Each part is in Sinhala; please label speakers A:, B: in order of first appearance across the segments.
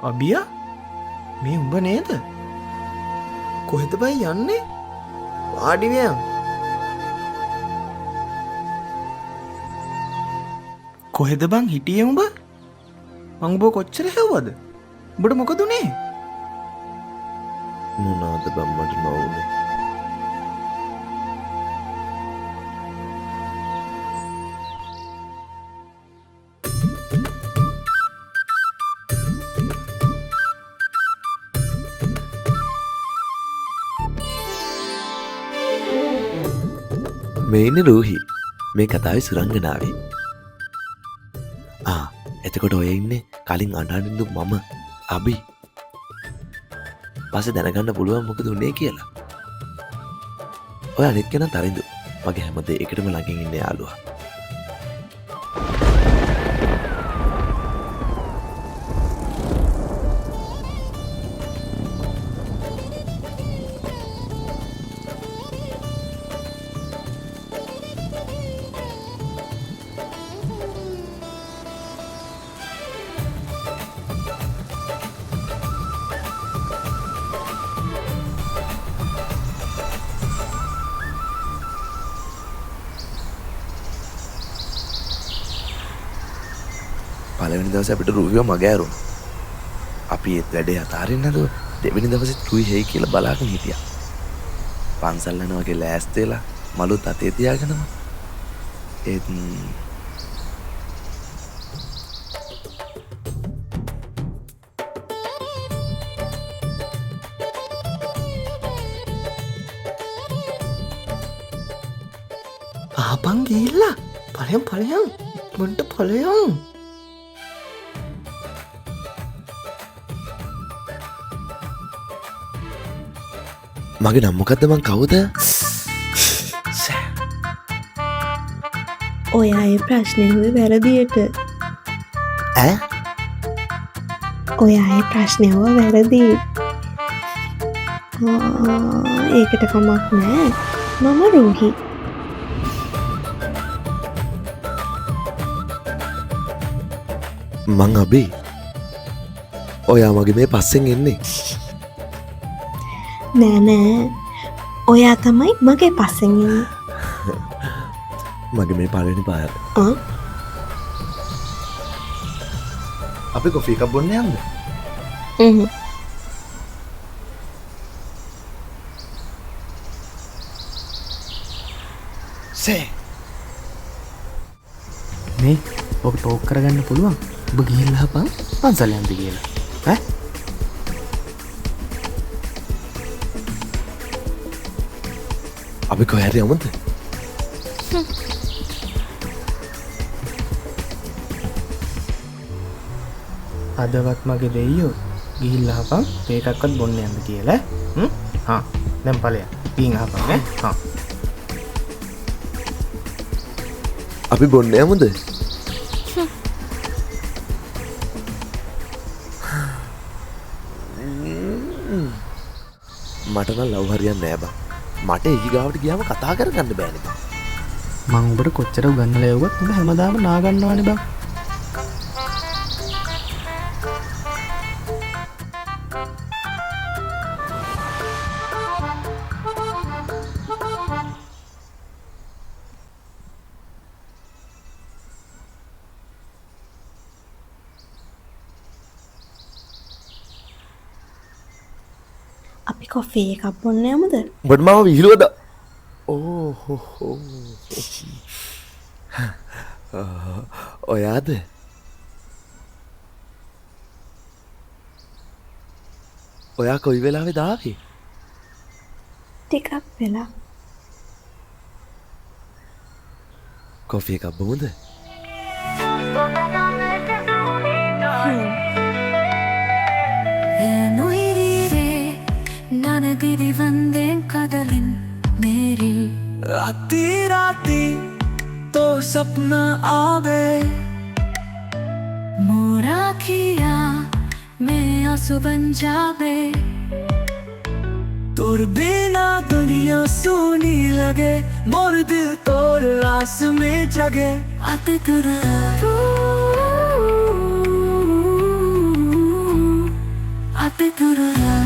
A: අබියා මේ උඹ නේද? කොහෙද බයි යන්නේ? වාඩි වෙයන්. කොහෙද බං හිටියේ උඹ? මං උඹ කොච්චර හැව්වද? උඹට මොකද උනේ?
B: මොනවාද බං මට නොවුනේ? මේ ඉන්නේ රූහි. මේ කතාවේ සුරංගනාවේ. එතකොට ඔය ඉන්නේ කලින් අඬනින්දු මම අබි. පස්සේ දැනගන්න පුළුවන් මොකද උනේ කියලා. ඔය අනිත් කෙනා තරින්දු. මගේ හැමදේ එකටම ළඟින් ඉන්න යාළුවා. පළවෙනි දවසේ අපිට රූහිව මග ඇරුණා. අපි ඒත් වැඩේ අතාරින්න නැතුව දෙවෙනි දවසේ රූහි හේයි කියලා බලාගෙන හිටියා. පන්සල් යනවා වගේ ලෑස්ති වෙලා මලුත් අතේ තියාගෙනම ඒත්
A: ආපන් ගිහිල්ලා ඵලයන් මොන්ට ඵලයන්.
B: මගේ නම් මොකද්ද මං කවුද?
C: ඔයා ඒ ප්‍රශ්නේ හුවේ වැරදියට.
B: ඈ?
C: ඔයා ඒ ප්‍රශ්නේ හුව වැරදි. ඒකට කමක් නෑ. මම රූහි.
B: මං අබි. ඔයා මගේ මේ පස්සෙන් එන්නේ.
C: නෑ ඔයා තමයි මගේ පස්සෙන් ඉන්නේ.
B: මගේ මේ පළවෙනි පාර.
A: අපි කොෆි එකක් බොන්න යන්න. සේ මේ ඔබ ටෝක් කරගන්න පුළුවන්. ඔබ ගිහිල්ලා හපන් පන්සල් යන්න කියලා. ඈ
B: අපි කොහරි යමුද?
A: අදවත් මගේ දෙයියෝ ගිහිල්ලා හපන් මේකක්වත් බොන්න යන්න කියලා. දැන් ඵලයන්. ගිහින් හපන් ඈ.
B: අපි බොන්න යමුද? මට නම් ලව් හරියන්නේ නෑ බං. මට ඊගාවට ගියාම කතා කරගන්න බෑනේ බං.
A: මං උඹට කොච්චර උගන්නලා යවුවත් උඹ හැමදාම නාගන්නවනේ බං.
C: අපි කොෆි එකක් බොන්න යමුද?
B: උඹට මාව විහිළුවද? ඕහෝ. ඔයාද? ඔයා කොයි වෙලාවෙද ආවේ?
C: ටිකක් වෙලා.
B: කොෆි එකක් බොමුද?
D: ನನಗಿರಿವಂದೇನ್ ಕದಲಿನ್ ಮೇರಿ राती राती तो सपना आवे मोरा किया मैं आंसू बन जावे तोर बिना दुनिया सोनी लगे मोर दिल तोर आस में जगे आते करा පිටුරලා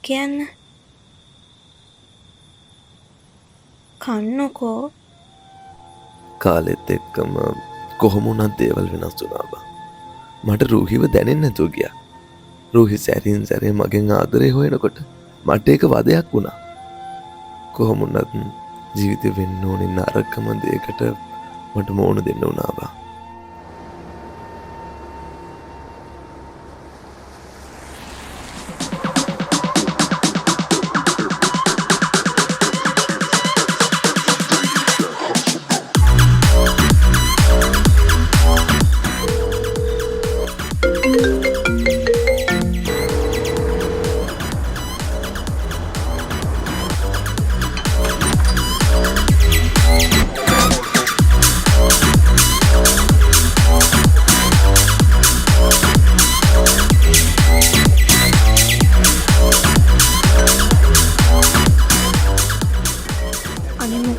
C: කියන්න කන්නකෝ
B: කාලෙත් එක්කම කොහොමුණත් දේවල් වෙනස් වුණා බා. මට රූහිව දැනෙන්නේ නැතුව ගියා. රූහි සැරින් සැරේ මගෙන් ආදරේ හොයනකොට මට ඒක වදයක් වුණා. කොහොමුණත් ජීවිතේ වෙන්න ඕනේ නරකම දෙයකට මට මොන දෙන්න වුණා බා.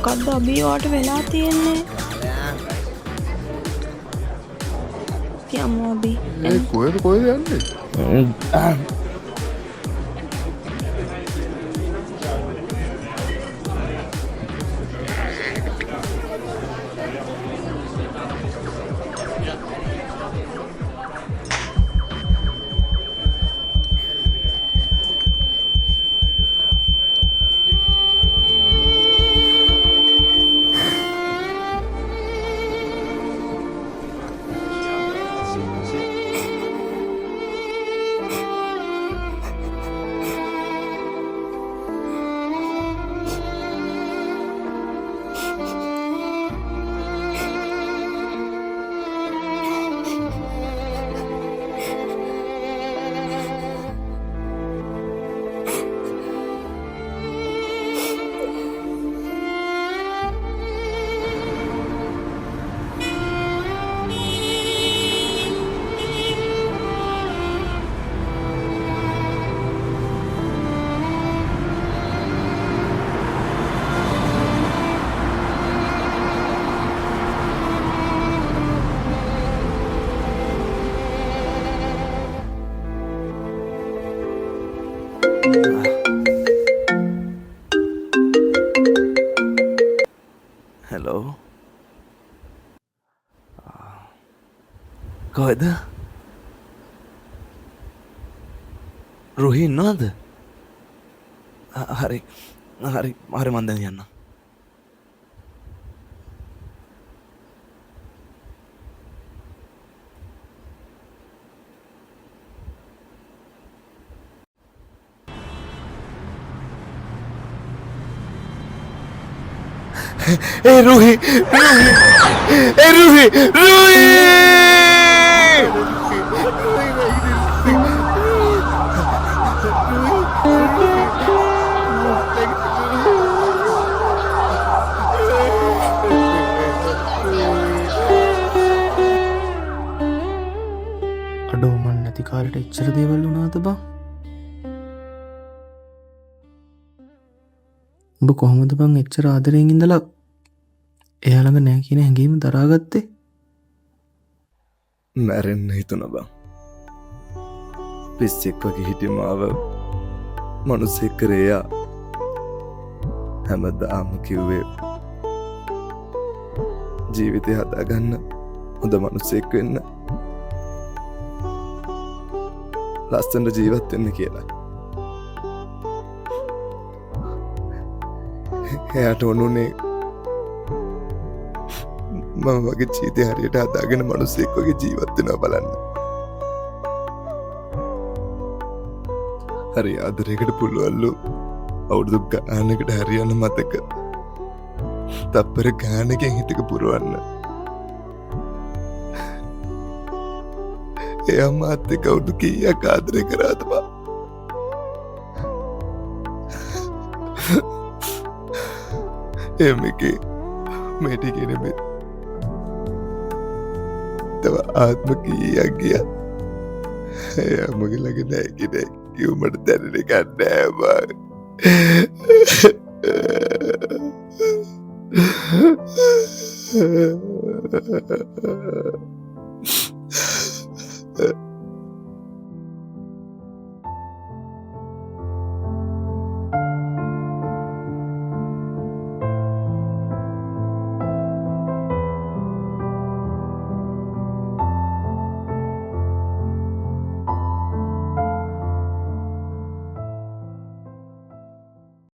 C: මොකක්ද අභිවාට වෙලා තියෙන්නේ යමු අභි
E: කොහෙද යන්නේ
B: හෙලෝ කොහෙද රොහි ඉන්නවද හරි හරි හරි මන් දැන් යන්න Hey Ruhi! Hey Ruhi! Ruhi!
A: අඩෝ මන් නැති කාලට එච්චර දේවල් වුණාද බං? උඹ කොහොමද බං එච්චර ආදරයෙන් ඉඳලා එයා ළඟ නැහැ කියන හැඟීම දරාගත්තේ?
B: මැරෙන්න හිතුණා බං. පිස්සෙක් වගේ හිටිය මාව මනුස්සෙක් කරේ එයා. හැමදාම කිව්වේ ජීවිතය හදාගන්න හොඳ මනුස්සෙක් වෙන්න ලස්සනට ජීවත් වෙන්න කියලා. එයාට ඕනුනේ මම වගේ ජීවිතය හරියට හදාගෙන මනුස්සෙක් වගේ ජීවත් වෙනවා බලන්න. හරි ආදරයකට පුළුවන්ලු අවුරුදු ගානකට හරියන්න මතක තප්පර ගානකින් හිතක පුරවන්න. එයා මාත් එක්ක අවුරුදු කීයක් ආදරය කරාද බා. එමකේ මේටි කියන බේ තව ආත්ම කීයක් ගියා එයා මගේ ළඟ නැහැ කිනේ. කිව්වට දැනෙන එකක් නෑ බං.